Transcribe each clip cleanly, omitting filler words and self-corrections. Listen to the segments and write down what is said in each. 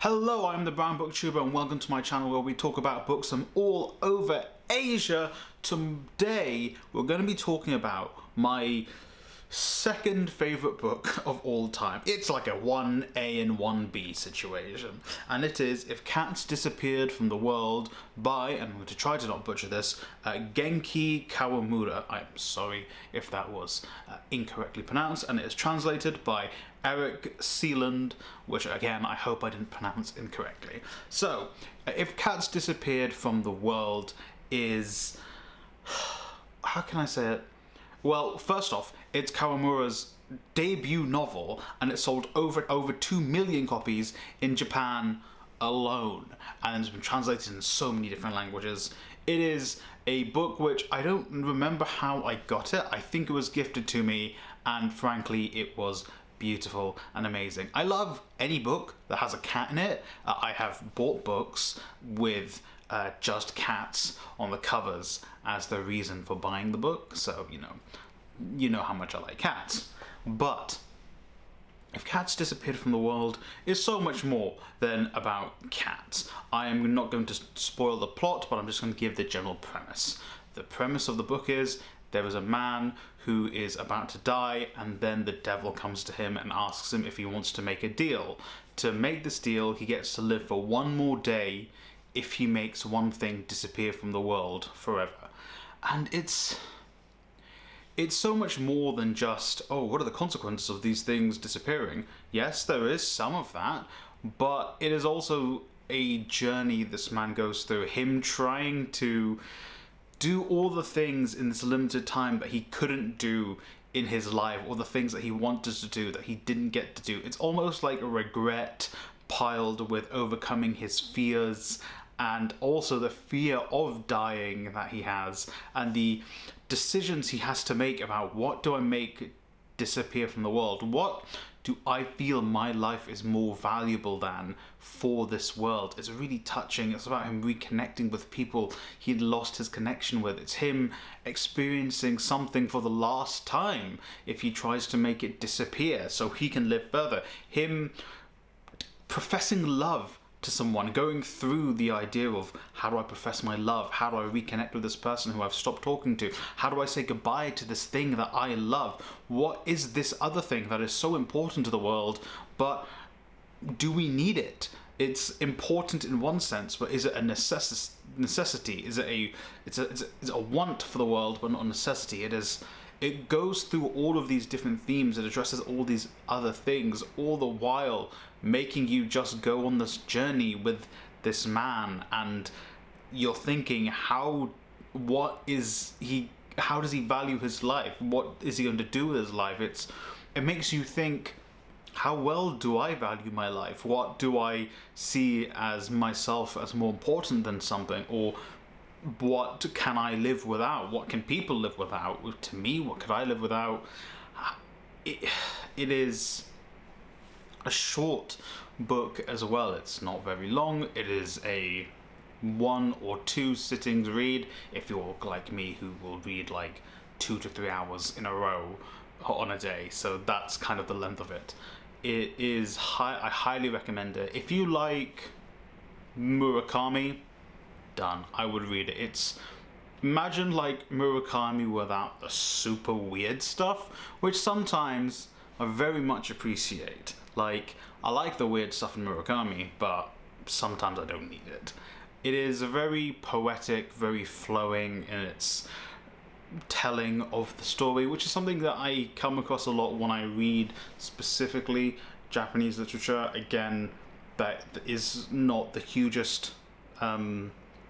Hello, I'm the Brown Booktuber and welcome to my channel where we talk about books from all over Asia. Today we're going to be talking about my second favourite book of all time. It's like a 1A and 1B situation, and it is If Cats Disappeared from the World by, and I'm going to try to not butcher this, Genki Kawamura. I'm sorry if that was incorrectly pronounced, and it is translated by Eric Sealand, which again I hope I didn't pronounce incorrectly. So, If Cats Disappeared from the World is... how can I say it? Well, first off, it's Kawamura's debut novel, and it sold over 2 million copies in Japan alone, and it's been translated in so many different languages. It is a book which I don't remember how I got it. I think it was gifted to me, and frankly, it was beautiful and amazing. I love any book that has a cat in it. I have bought books with just cats on the covers as the reason for buying the book, so you know how much I like cats. But If Cats Disappeared from the World is so much more than about cats. I am not going to spoil the plot, but I'm just going to give the general premise. The premise of the book is there is a man who is about to die, and then the devil comes to him and asks him if he wants to make a deal. To make this deal, he gets to live for one more day if he makes one thing disappear from the world forever. And it's so much more than just, oh, what are the consequences of these things disappearing? Yes, there is some of that, but it is also a journey this man goes through, him trying to do all the things in this limited time that he couldn't do in his life, or the things that he wanted to do that he didn't get to do. It's almost like a regret piled with overcoming his fears, and also the fear of dying that he has, and the decisions he has to make about what do I make disappear from the world? What do I feel my life is more valuable than for this world? It's really touching. It's about him reconnecting with people he'd lost his connection with. It's him experiencing something for the last time if he tries to make it disappear so he can live further. Him professing love to someone, going through the idea of how do I profess my love, how do I reconnect with this person who I've stopped talking to, how do I say goodbye to this thing that I love, what is this other thing that is so important to the world, but do we need it? It's important in one sense, but is it a necessity? Is it it's a want for the world, but not a necessity? It goes through all of these different themes. It addresses all these other things, all the while making you just go on this journey with this man, and you're thinking, how does he value his life? What is he going to do with his life? It makes you think, how well do I value my life? What do I see as myself as more important than something? Or what can I live without? What can people live without? To me, what could I live without? It is a short book as well. It's not very long. It is a 1 or 2 sittings read if you're like me, who will read like 2 to 3 hours in a row on a day. So that's kind of the length of it. It is I highly recommend it. If you like Murakami, done. I would read it. Imagine like Murakami without the super weird stuff, which sometimes I very much appreciate. Like, I like the weird stuff in Murakami, but sometimes I don't need it. It is very poetic, very flowing in its telling of the story, which is something that I come across a lot when I read specifically Japanese literature. Again, that is not the hugest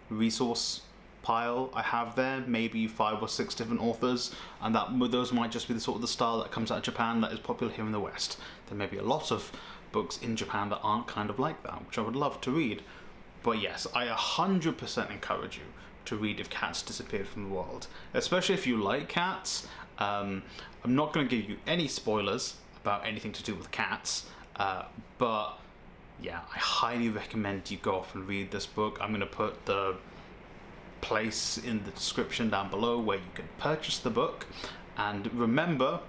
resource pile I have there, maybe 5 or 6 different authors, and those might just be the sort of the style that comes out of Japan that is popular here in the West. There may be a lot of books in Japan that aren't kind of like that, which I would love to read. But yes, I 100% encourage you to read If Cats Disappeared from the World, especially if you like cats. I'm not going to give you any spoilers about anything to do with cats, but yeah, I highly recommend you go off and read this book. I'm going to put the place in the description down below where you can purchase the book. And remember,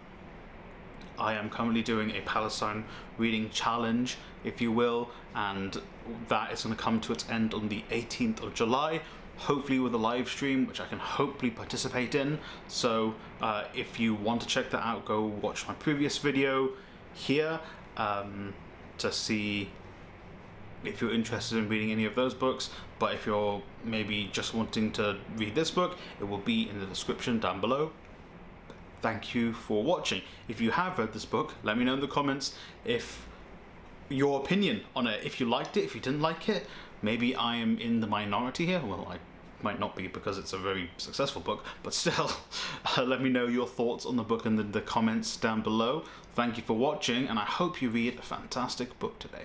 I am currently doing a Palestine reading challenge, if you will, and that is going to come to its end on the 18th of July, hopefully with a live stream, which I can hopefully participate in. So if you want to check that out, go watch my previous video here to see if you're interested in reading any of those books. But if you're maybe just wanting to read this book, it will be in the description down below. Thank you for watching. If you have read this book, let me know in the comments if your opinion on it, if you liked it, if you didn't like it. Maybe I am in the minority here. Well, I might not be because it's a very successful book, but still, let me know your thoughts on the book in the comments down below. Thank you for watching, and I hope you read a fantastic book today.